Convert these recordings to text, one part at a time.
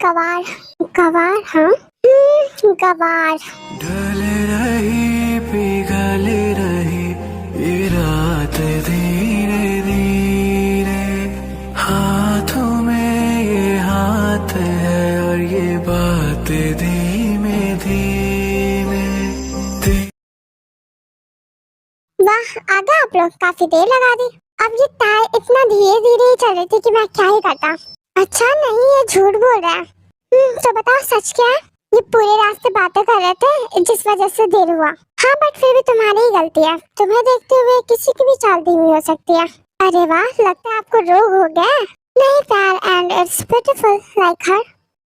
गवार गवार हाँ गवार। ढल रही पिघल रही ये रात धीरे धीरे, हाथों में ये हाथ है और ये बात धीमे धीमे। वाह आ गए आप लोग, काफी देर लगा दी। अब ये टायर इतना धीरे धीरे ही चल रही थी कि मैं क्या ही करता। अच्छा नहीं, ये झूठ बोल रहा है। तो बताओ सच क्या है? ये पूरे रास्ते बातें कर रहे थे जिस वजह से देर हुआ। हाँ बट फिर भी तुम्हारी ही गलती है, तुम्हें देखते हुए किसी की भी चाल धीमी हो सकती है। अरे वाह, लगता है आपको रोग हो गया है। नहीं प्यार, and it's beautiful like her.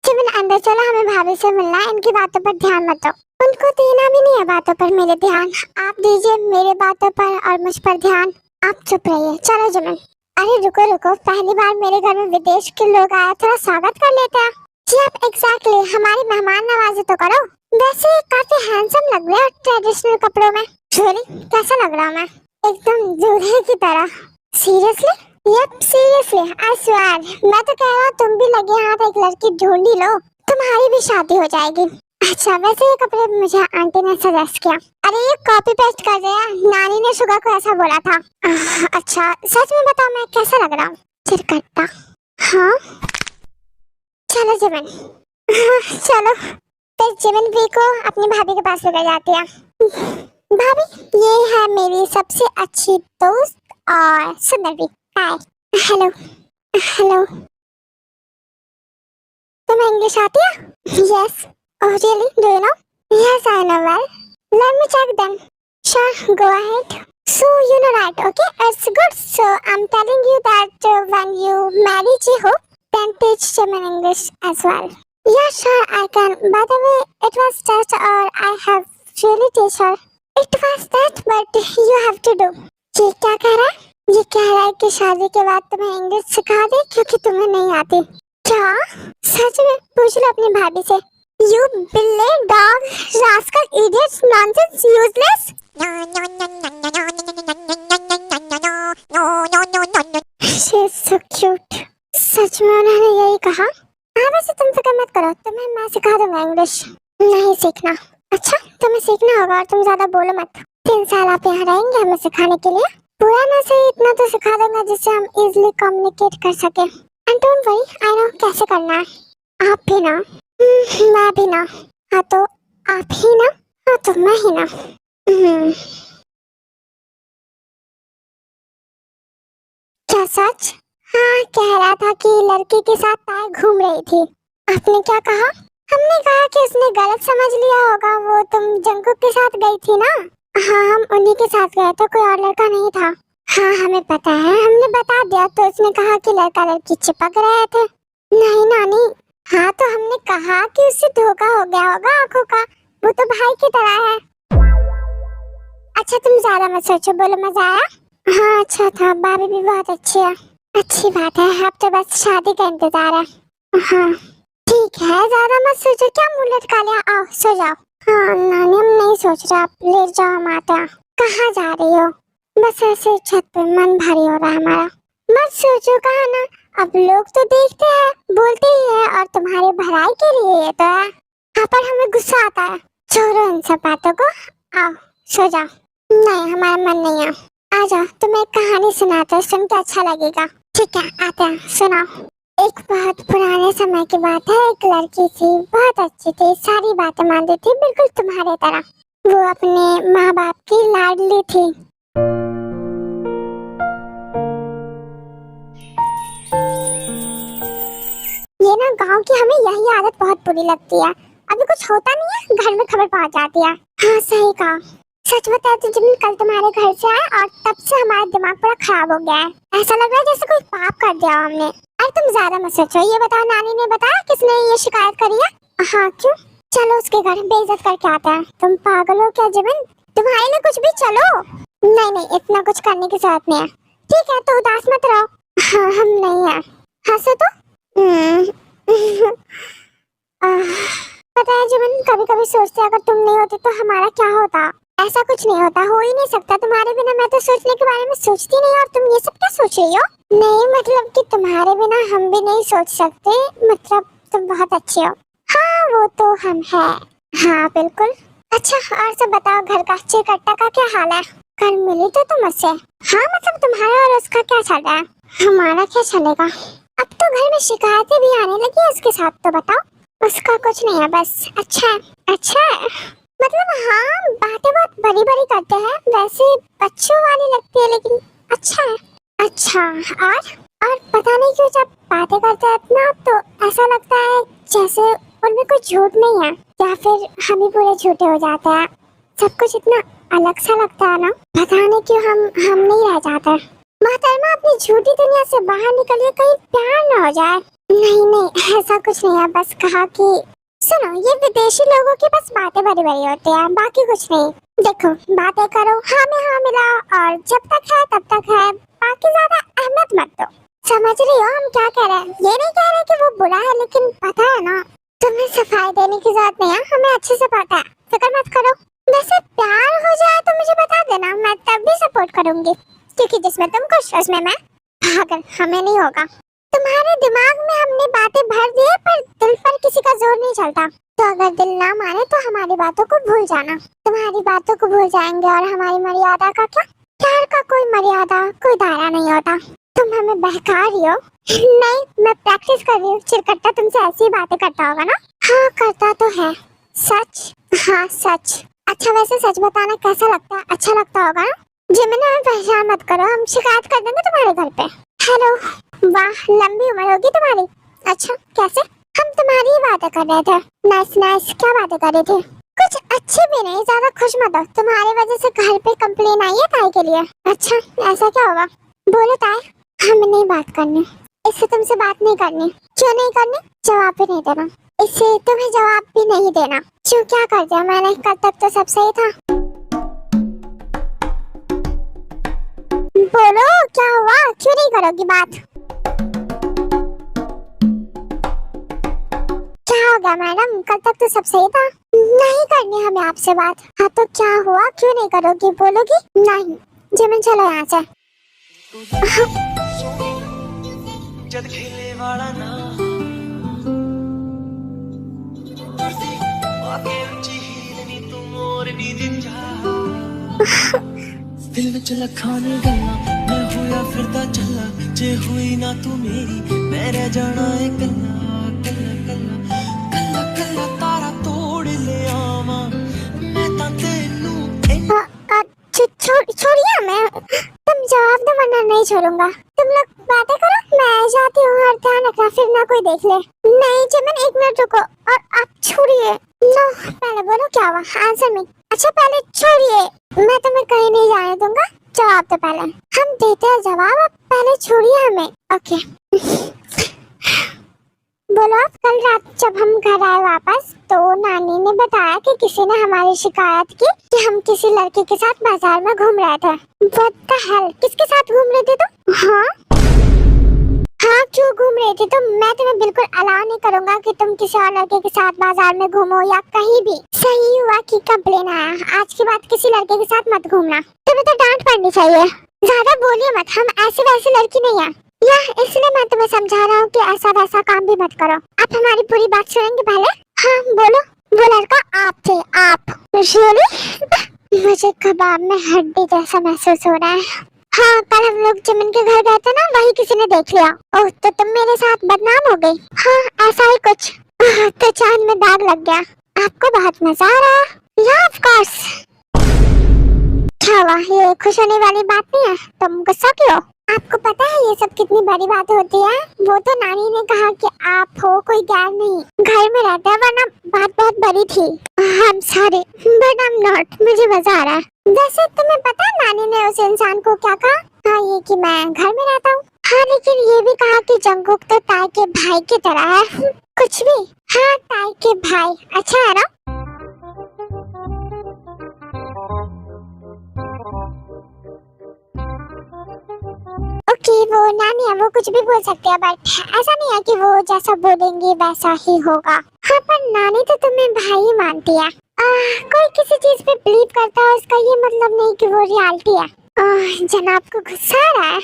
Jimin अंदर चलो, हमें भाभी से मिलना है। इनकी बातों पर ध्यान मत दो, उनको देना भी नहीं है बातों पर मेरे ध्यान। आप दीजिए मेरे बातों पर और मुझ पर ध्यान। आप चुप रहिए, चलो जिमिन। अरे रुको रुको, पहली बार मेरे घर में विदेश के लोग आए, थोड़ा स्वागत कर लेते हैं। जी आप एग्जैक्टली, हमारी मेहमान नवाजी तो करो। वैसे काफी हैंडसम लग रहे हो ट्रेडिशनल कपड़ों में। सॉरी, कैसा लग रहा हूँ मैं? एकदम दूल्हे की तरह। Seriously? Yup seriously, I swear. मैं तो कह रहा हूँ तुम भी लगे हाथ एक लड़की ढूंढ ही लो, तुम्हारी भी शादी हो जाएगी। अच्छा वैसे ये कपड़े मुझे आंटी ने सजेस्ट किया। अरे ये कॉपी पेस्ट कर रहे हैं, नानी ने शुगर को ऐसा बोला था। अच्छा सच में बताओ मैं कैसा लग रहा हूँ? चिरकट्टा। हाँ चलो जिमिन। चलो फिर जिमिन भी को अपनी भाभी के पास लेकर जाती है। भाभी ये है मेरी सबसे अच्छी दोस्त और सुंदर भी। हाय। Hello hello. तुम्हें इंग्लिश आती है? Yes. Oh really? Do you know? Yes, I know well. Let me check then. Sure, go ahead. So you know right, okay? It's good. So I'm telling you that when you marry Jiho, then teach German English as well. Yeah, sure, I can. By the way, it was just or I have really teach her. It was that, but you have to do. ये क्या कह रहा है? ये कह रहा है कि शादी के बाद तुम्हें इंग्लिश सिखा दे क्योंकि तुम्हें नहीं आती। क्या? सच में? पूछ लो अपनी भाभी से। You Billy dog, rascal, idiot, nonsense, useless. She's so cute. सच में उन्होंने यही कहा? हाँ वैसे तुम फिक्र मत करो, तुम्हें मैं सिखा दूंगा इंग्लिश। नहीं सीखना। अच्छा तुम्हें सीखना होगा और तुम ज्यादा बोलो मत। 3 साल आप यहाँ रहेंगे हमें सिखाने के लिए। पूरा ना सही इतना तो सिखा दूंगा जिससे हम इजिली कम्युनिकेट कर सके। And don't worry, I know कैसे करना है। आप भी ना? मैं भी ना। हाँ तो आप ही ना? हाँ तो मैं ही ना। क्या सच? हाँ कह रहा था कि लड़की के साथ ताई घूम रही थी। आपने क्या कहा? हमने कहा कि उसने गलत समझ लिया होगा, वो तुम जंकुक के साथ गई थी ना? हाँ हम उन्हीं के साथ गए थे, कोई और लड़का नहीं था। हाँ हमें पता है, हमने बता दिया तो उसने कहा कि लड़का लड़की चिपक रहे थे। नहीं नानी। हाँ तो हमने कहा कि उससे धोखा हो गया होगा आंखों का, वो तो भाई की तरह है। अच्छा तुम ज्यादा मत सोचो, बोलो मजा आया? हाँ अच्छा था, भाभी भी बहुत अच्छी है। अच्छी बात है, अब तो बस शादी का इंतजार है। हाँ ठीक है, ज्यादा मत सोचो, क्या मुंह लटका लिया, आओ सो जाओ। हाँ नानी हम नहीं सोच रहे, आप लेट जाओ, हम आते हैं। कहाँ जा रही हो? बस ऐसे छत पे, मन भारी हो रहा है हमारा। मत सोचो, कहा ना, अब लोग तो देखते हैं बोलते ही है, और तुम्हारी भलाई के लिए ये तो है। हाँ पर हमें गुस्सा आता है। छोड़ो इन सब बातों को, आओ सो जाओ। नहीं हमारा मन नहीं है। आ जाओ, तुम्हें एक कहानी सुनाते हैं, सुन के अच्छा लगेगा। ठीक है आते हैं, सुनाओ। एक बहुत पुराने समय की बात है, एक लड़की थी, बहुत अच्छी थी, सारी बातें मानती थी, बिल्कुल तुम्हारे तरह। वो अपने माँ बाप की लाडली थी। ये ना गांव की हमें यही आदत बहुत बुरी लगती है, अभी कुछ होता नहीं है घर में खबर पहुंच जाती है। हाँ सही कहा। सच बताया तो जिमिन कल तुम्हारे घर से आए और तब से हमारा दिमाग पूरा खराब हो गया है। ऐसा लग रहा है जैसे कोई पाप कर दिया हमने। अरे तुम ज्यादा मत सोचो, ये बताओ नानी ने बताया किसने ये शिकायत करी है? हाँ क्यों? चलो उसके घर बेइज्जत करके आते हैं। तुम पागल हो क्या जिमिन? तुम्हारे लिए कुछ भी चलो। नहीं नहीं इतना कुछ करने की जरूरत नहीं है। ठीक है तो उदास मत रहो। हाँ हम नहीं है। हंसो तो। पता है जिमिन, कभी कभी सोचते अगर तुम नहीं होती तो हमारा क्या होता। ऐसा कुछ नहीं होता, हो ही नहीं सकता तुम्हारे बिना। मैं तो सोचने के बारे में सोचती नहीं, और तुम ये सब क्या सोच रही हो? नहीं मतलब कि तुम्हारे बिना हम भी नहीं सोच सकते, मतलब तुम बहुत अच्छे हो। हाँ वो तो हम है। हाँ बिल्कुल। अच्छा और सब बताओ, घर का चिरकट्टा का क्या हाल है? कल मिली तो तुम मुझसे। हाँ मतलब तुम्हारा और उसका क्या चल रहा है? हमारा क्या चलेगा, अब तो घर में शिकायतें भी आने लगी है उसके साथ। तो बताओ। उसका कुछ नहीं है, बस अच्छा है। अच्छा है मतलब हाँ, बातें बहुत बड़ी बड़ी करते हैं, वैसे बच्चों वाली लगती है लेकिन अच्छा है। अच्छा और पता नहीं क्यों जब बातें करते हैं इतना तो ऐसा लगता है जैसे उनमें कोई झूठ नहीं है, या फिर हम ही पूरे झूठे हो जाते हैं। सब कुछ इतना अलग सा लगता है ना, पता नहीं क्यों हम नहीं रह जाते। मोहतरमा अपनी झूठी दुनिया से बाहर निकलिए, कहीं प्यार न हो जाए। नहीं नहीं ऐसा कुछ नहीं है, बस कहा कि सुनो, ये विदेशी लोगों की बस बातें बड़ी बड़ी होती है, बाकी कुछ नहीं। देखो बातें करो, हाँ में हाँ मिलाओ, और जब तक है तब तक है, बाकी ज्यादा अहमियत मत दो। समझ रही हो हम क्या कह रहे हैं? ये नहीं कह रहे कि वो बुरा है, लेकिन पता है ना, तुम्हें सफाई देने की जरूरत नहीं है, हमें अच्छे से पता है, फिक्र मत करो। वैसे प्यार हो जाए तो मुझे बता देना, मैं तब भी सपोर्ट करूंगी, क्योंकि जिसमें तुम खुश हो उसमें मैं। पागल, हमें नहीं होगा। तुम्हारे दिमाग में हमने बातें भर दी है, पर दिल पर किसी का जोर नहीं चलता। तो अगर दिल ना माने तो हमारी बातों को भूल जाना। तुम्हारी बातों को भूल जाएंगे, और हमारी मर्यादा का क्या? प्यार का कोई मर्यादा, कोई दायरा नहीं होता। तुम हमें बहका रही हो? नहीं, मैं प्रैक्टिस कर रही हूँ। चिरकट्टा तुमसे ऐसी बातें करता होगा ना? हाँ करता तो है। सच? हाँ सच। अच्छा वैसे सच बताना कैसा लगता है? अच्छा लगता होगा ना? जिमिन हमें परेशान मत करो, हम शिकायत कर देंगे तुम्हारे घर पे। हेलो, वाह लंबी उम्र होगी तुम्हारी। अच्छा कैसे? हम तुम्हारी ही बातें कर रहे थे। नाइस नाइस, क्या बातें कर रहे थे? कुछ अच्छी भी नहीं, ज्यादा खुश मत हो, तुम्हारी वजह से घर पे कंप्लेन आई है ताई के लिए। अच्छा ऐसा क्या होगा? बोलो ताई। हमें नहीं बात करनी, इससे तुमसे बात नहीं करनी। क्यों नहीं करनी? जवाब भी नहीं देना। इससे तुम्हें जवाब भी नहीं देना। क्यों, क्या कर दिया मैंने? कल तक तो सब सही था। बोलो क्या हुआ, क्यों नहीं करोगी बात? क्या हो गया मैडम, कल तक तो सब सही था। नहीं करनी हमें आपसे बात। हाँ तो क्या हुआ, क्यों नहीं करोगी? बोलोगी? नहीं। जिमिन चलो यहाँ से। जद खेले वाला ना आगे ऊंची हील नी तू मोर नी जिंजा दिल विच लखां ने गल्लां मैं होया फिरदा चला जे हुई ना तू मेरी मैं रह जाना है कल्ला कल्ला कल्ला कल्ला कल्ला तारा तोड़ ले आवां मैं तां तेनू छोड़िए हमें, तुम जवाब दो वरना नहीं छोड़ूंगा। तुम लोग बातें करो, मैं जाती हूँ, और ध्यान रखना फिर ना कोई देख ले। नहीं जिमिन एक मिनट रुको, और आप छोड़िए। नो पहले बोलो क्या हुआ, आंसर मी। अच्छा पहले छोड़िए, मैं तुम्हें कहीं नहीं जाने दूंगा। जवाब तो पहले हम देते हैं जवाब, अब पहले छोड़िए हमें। ओके बोलो। आप कल रात जब हम घर आए वापस, तो नानी ने बताया कि किसी ने हमारी शिकायत की कि हम किसी लड़के के साथ बाजार में घूम रहे थे। What the hell? किसके साथ घूम रहे थे तुम? हाँ हाँ क्यों घूम रहे थे तुम? मैं तुम्हें बिल्कुल अलाउ नहीं करूंगा कि तुम किसी और लड़के के साथ बाजार में घूमो या कहीं भी। सही हुआ कि कंप्लेन आया, आज के बाद किसी लड़के के साथ मत घूमना। तुम्हें तो डांट पड़नी चाहिए। ज्यादा बोलिए मत, हम ऐसी वैसी लड़की नहीं है, या इसलिए मैं तुम्हें समझा रहा हूँ कि ऐसा वैसा काम भी मत करो। आप हमारी पूरी बात सुनेंगे पहले? हाँ बोलो। वो लड़का आप थे? आप? रियली? मुझे कबाब में हड्डी जैसा महसूस हो रहा है। हाँ कल हम लोग जिमिन के घर गए थे ना, वही किसी ने देख लिया। ओह तो तुम मेरे साथ बदनाम हो गई? हाँ ऐसा ही कुछ। तो चांद में दाग लग गया। आपको बहुत मजा आ रहा है? या ऑफ कोर्स। क्या हुआ, ये खुश होने वाली बात नहीं है, तुम गुस्सा क्यों? आपको पता है ये सब कितनी बड़ी बात होती है? वो तो नानी ने कहा कि आप हो कोई गैर नहीं, घर में रहता है, वरना बात बहुत बड़ी थी। I am sorry but I am not. मुझे मजा आ रहा है। वैसे तुम्हें पता है नानी ने उस इंसान को क्या कहा? हाँ ये कि मैं घर में रहता हूँ। हाँ लेकिन ये भी कहा कि जंगकुक तो ताई के भाई की तरह है। कुछ भी। हाँ ताई के भाई, अच्छा है ना? ओके वो नानी है, वो कुछ भी बोल सकते हैं, बट ऐसा नहीं है कि वो जैसा बोलेंगे वैसा ही होगा। हाँ पर नानी तो तुम्हें भाई मानती है। कोई किसी चीज पे बिलीव करता है, उसका ये मतलब नहीं कि वो रियलिटी है। जनाब को गुस्सा आ रहा है?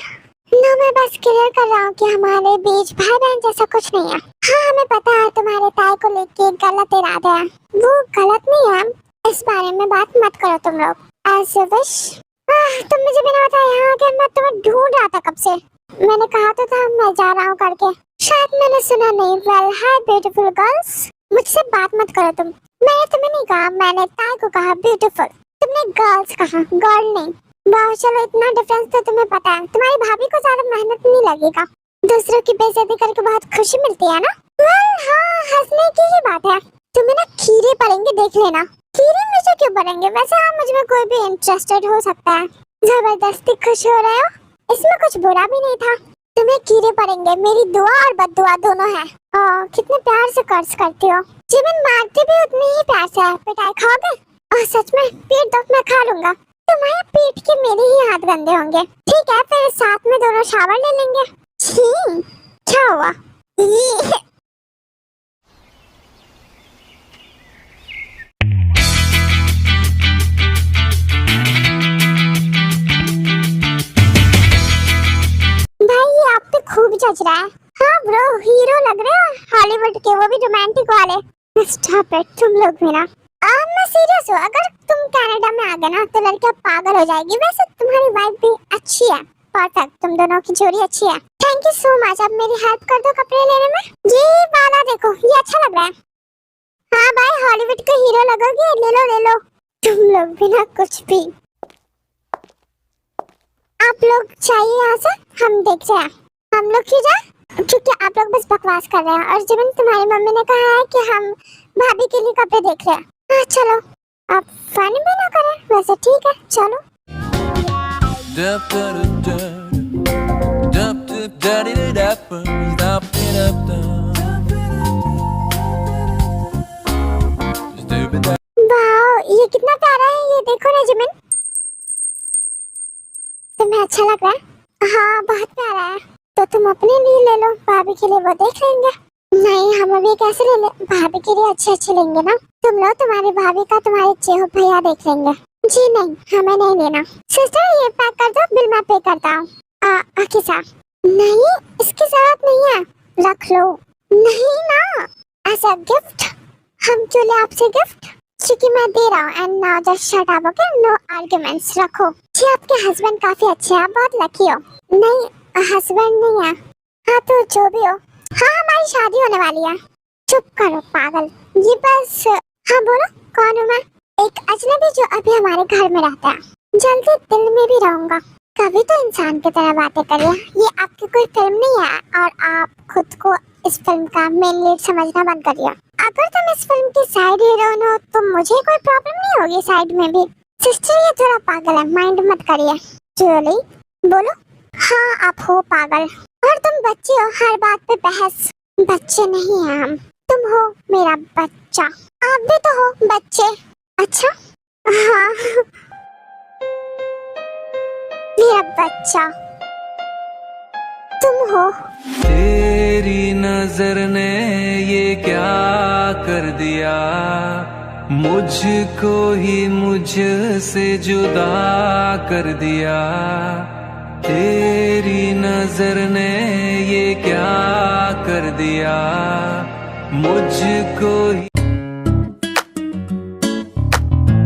नो मैं बस क्लियर कर रहा हूँ कि हमारे बीच भाई बहन जैसा कुछ नहीं है। हाँ हमें पता है तुम्हारे ताई को लेके गलत इरादे हैं। वो गलत नहीं है, इस बारे में बात मत करो तुम लोग। As you wish। तुम मुझे बिना बताए यहाँ आके, मैं तुम्हें ढूंढ रहा था कब से। मैंने कहा तो था मैं जा रहा हूँ करके, शायद मैंने सुना नहीं। वेल हाय ब्यूटीफुल गर्ल्स, मुझसे बात मत करो तुम। मैंने तुम्हें नहीं कहा, मैंने ताई को कहा ब्यूटीफुल। तुमने गर्ल्स कहा, गर्ल नहीं। वाह चलो, इतना डिफरेंस तो तुम्हें पता है। तुम्हारी भाभी को ज्यादा मेहनत नहीं लगेगा, दूसरों की बेइज्जती करके बहुत खुशी मिलती है ना। वेल हाँ, हंसने की ही बात है। तुम्हें ना खीरे पड़ेंगे, देख लेना। खीरे मुझे क्यों पड़ेंगे? वैसे हाँ, मुझ में कोई भी इंटरेस्टेड हो सकता है। जबरदस्ती खुश हो रहे हो, इसमें कुछ बुरा भी नहीं था। तुम्हें कीड़े पड़ेंगे, मेरी दुआ और बद्दुआ दोनों है। कितने प्यार से कर्ज करती हो। जिमिन मारती भी उतनी ही प्यार से है। पिटाई खाओगे? सच में? पीट दो, मैं खा लूंगा। तुम्हारे पीठ के मेरे ही हाथ गंदे होंगे। ठीक है, फिर साथ में दोनों शावर ले लेंगे। छी, क्या हुआ? खूब जच रहा है। हाँ ब्रो, हीरो लग रहे हो हॉलीवुड के, वो भी रोमांटिक वाले। स्टॉप इट, तुम लोग भी ना। मैं सीरियस हूँ। अगर तुम कनाडा में आ गए ना तो लड़कियां पागल हो जाएगी। वैसे तुम्हारी वाइफ भी अच्छी है, परफेक्ट। तुम दोनों की जोड़ी अच्छी है। Thank you so much. अब मेरी हेल्प कर दो कपड़े लेने में। ये वाला देखो, ये अच्छा लग रहा है। हाँ भाई, हॉलीवुड के हीरो लगोगे। ले लो ले लो। तुम लोग भी ना कुछ भी। आप लोग चाहिए यहाँ से, हम देख रहे हैं। हम लोग क्यों जाए? क्योंकि आप लोग बस बकवास कर रहे हैं। और जिमिन, तुम्हारी मम्मी ने कहा है कि हम भाभी के लिए कपड़े देख रहे हैं। हाँ चलो, आप फन भी ना करें। वैसे ठीक है, चलो। वाह, ये कितना प्यारा है। ये देखो ना जिमिन, तुम्हें अच्छा लग रहा है? हाँ बहुत प्यारा है। तो तुम अपने लिए ले लो, भाभी के लिए वो देख लेंगे। नहीं, हम अभी कैसे ले ले? भाभी के लिए अच्छे लेंगे ना। तुम लो, तुम्हारी भाभी का तुम्हारे चेहरे भैया देख लेंगे। जी नहीं, हमें नहीं लेना। सिस्टर ये पैक कर दो, बिल मैं पे करता हूँ। Okay sir. नहीं, इसकी जरूरत नहीं है, रख लो। नहीं ना, एज अ गिफ्ट। हम क्यों ले आपसे गिफ्ट? क्योंकि मैं दे रहा हूँ। And now just shut up, okay? No arguments. रखो। जी आपके हस्बैंड काफी अच्छे हैं, आप बहुत लकी हो। नहीं, हस्बैंड नहीं है। हाँ तो जो भी हो। हाँ, हमारी शादी होने वाली है। चुप करो पागल। ये बस। हाँ बोलो, कौन हूँ मैं? एक अजनबी जो अभी हमारे घर में रहता है। जल्दी दिल में भी रहूंगा। कभी तो इंसान की तरह बातें करिए। ये आपकी कोई फिल्म नहीं है और आप खुद को इस फिल्म का मेन लीड समझना बंद करिए। अगर तुम इस फिल्म की साइड हीरोइन हो तो मुझे कोई प्रॉब्लम नहीं होगी साइड में भी। सिस्टर ये थोड़ा पागल है, माइंड मत करिए। जूली बोलो। हाँ आप हो पागल, और तुम बच्चे हो, हर बात पे बहस। बच्चे नहीं हैं हम, तुम हो मेरा बच्चा। आप भी तो हो बच्चे। अच्छा हाँ मेरा बच्चा तुम हो। तेरी नजर ने ये क्या कर दिया, मुझको ही मुझसे जुदा कर दिया। तेरी नजर ने ये क्या कर दिया, मुझको ही